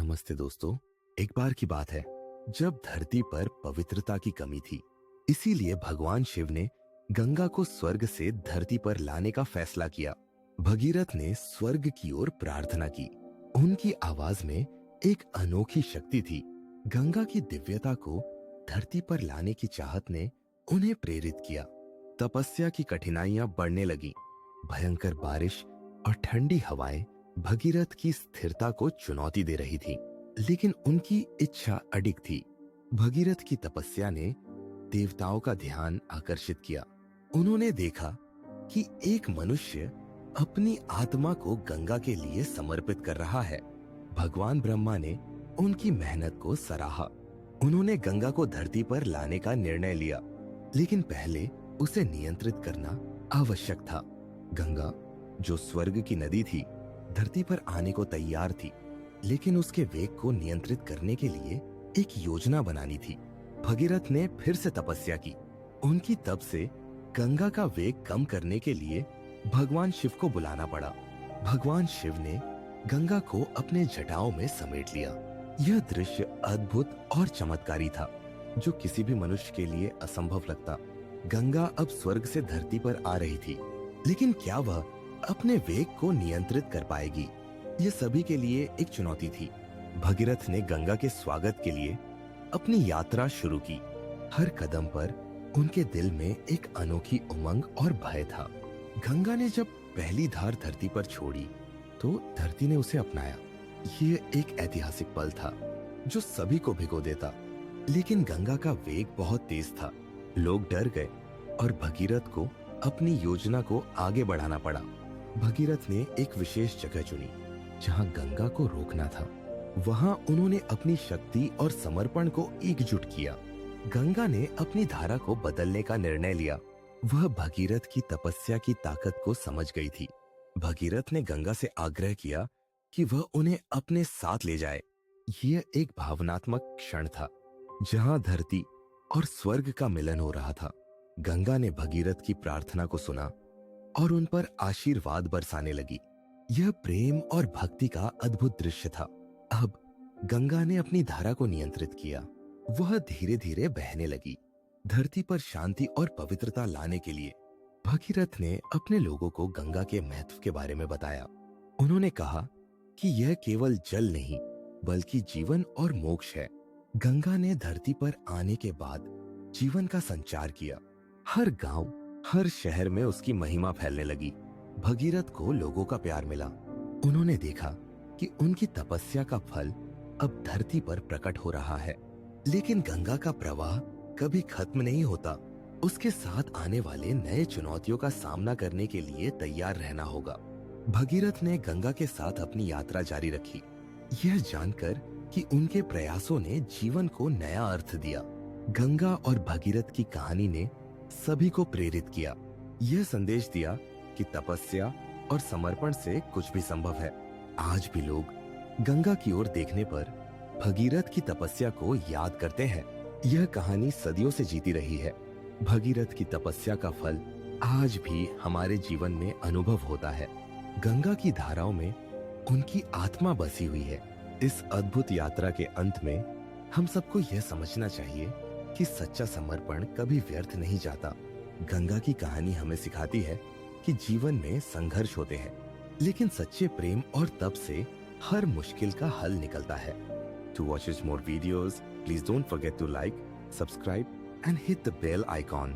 नमस्ते दोस्तों। एक बार की बात है जब धरती पर पवित्रता की कमी थी, इसीलिए भगवान शिव ने गंगा को स्वर्ग से धरती पर लाने का फैसला किया। भगीरथ ने स्वर्ग की ओर प्रार्थना की। उनकी आवाज में एक अनोखी शक्ति थी। गंगा की दिव्यता को धरती पर लाने की चाहत ने उन्हें प्रेरित किया। तपस्या की कठिनाइयां बढ़ने लगी। भयंकर बारिश और ठंडी हवाएं भगीरथ की स्थिरता को चुनौती दे रही थी, लेकिन उनकी इच्छा अडिग थी। भगीरथ की तपस्या ने देवताओं का ध्यान आकर्षित किया। उन्होंने देखा कि एक मनुष्य अपनी आत्मा को गंगा के लिए समर्पित कर रहा है। भगवान ब्रह्मा ने उनकी मेहनत को सराहा। उन्होंने गंगा को धरती पर लाने का निर्णय लिया, लेकिन पहले उसे नियंत्रित करना आवश्यक था। गंगा, जो स्वर्ग की नदी थी, धरती पर आने को तैयार थी, लेकिन उसके वेग को नियंत्रित करने के लिए एक योजना बनानी थी। भगीरथ ने फिर से तपस्या की। उनकी तप से गंगा का वेग कम करने के लिए भगवान शिव को बुलाना पड़ा। भगवान शिव ने गंगा को अपने जटाओं में समेट लिया। यह दृश्य अद्भुत और चमत्कारी था, जो किसी भी मनुष्य के लिए असंभव लगता। गंगा अब स्वर्ग से धरती पर आ रही थी, लेकिन क्या वह अपने वेग को नियंत्रित कर पाएगी? यह सभी के लिए एक चुनौती थी। भगीरथ ने गंगा के स्वागत के लिए अपनी यात्रा शुरू की। हर कदम पर उनके दिल में एक अनोखी उमंग और भय था। गंगा ने जब पहली धार धरती पर छोड़ी, तो धरती ने उसे अपनाया। यह एक ऐतिहासिक पल था जो सभी को भिगो देता। लेकिन गंगा का वेग बहुत तेज था। लोग डर गए और भगीरथ को अपनी योजना को आगे बढ़ाना पड़ा। भगीरथ ने एक विशेष जगह चुनी जहां गंगा को रोकना था। वहां उन्होंने अपनी शक्ति और समर्पण को एकजुट किया। गंगा ने अपनी धारा को बदलने का निर्णय लिया। वह भगीरथ की तपस्या की ताकत को समझ गई थी। भगीरथ ने गंगा से आग्रह किया कि वह उन्हें अपने साथ ले जाए। यह एक भावनात्मक क्षण था जहां धरती और स्वर्ग का मिलन हो रहा था। गंगा ने भगीरथ की प्रार्थना को सुना और उन पर आशीर्वाद बरसाने लगी। यह प्रेम और भक्ति का अद्भुत दृश्य था। अब गंगा ने अपनी धारा को नियंत्रित किया। वह धीरे धीरे बहने लगी। धरती पर शांति और पवित्रता लाने के लिए भगीरथ ने अपने लोगों को गंगा के महत्व के बारे में बताया। उन्होंने कहा कि यह केवल जल नहीं, बल्कि जीवन और मोक्ष है। गंगा ने धरती पर आने के बाद जीवन का संचार किया। हर गांव, हर शहर में उसकी महिमा फैलने लगी। भगीरथ को लोगों का प्यार मिला। उन्होंने देखा कि उनकी तपस्या का फल अब धरती पर प्रकट हो रहा है। लेकिन गंगा का प्रवाह कभी खत्म नहीं होता। उसके साथ आने वाले नए चुनौतियों का सामना करने के लिए तैयार रहना होगा। भगीरथ ने गंगा के साथ अपनी यात्रा जारी रखी, यह जानकर कि उनके प्रयासों ने जीवन को नया अर्थ दिया। गंगा और भगीरथ की कहानी ने सभी को प्रेरित किया। यह संदेश दिया कि तपस्या और समर्पण से कुछ भी संभव है। आज भी लोग गंगा की ओर देखने पर भगीरथ की तपस्या को याद करते हैं। यह कहानी सदियों से जीती रही है। भगीरथ की तपस्या का फल आज भी हमारे जीवन में अनुभव होता है। गंगा की धाराओं में उनकी आत्मा बसी हुई है। इस अद्भुत यात्रा के अंत में हम सबको यह समझना चाहिए कि सच्चा समर्पण कभी व्यर्थ नहीं जाता। गंगा की कहानी हमें सिखाती है कि जीवन में संघर्ष होते हैं, लेकिन सच्चे प्रेम और तप से हर मुश्किल का हल निकलता है। To watch more videos, please don't forget to like, subscribe and hit the bell icon.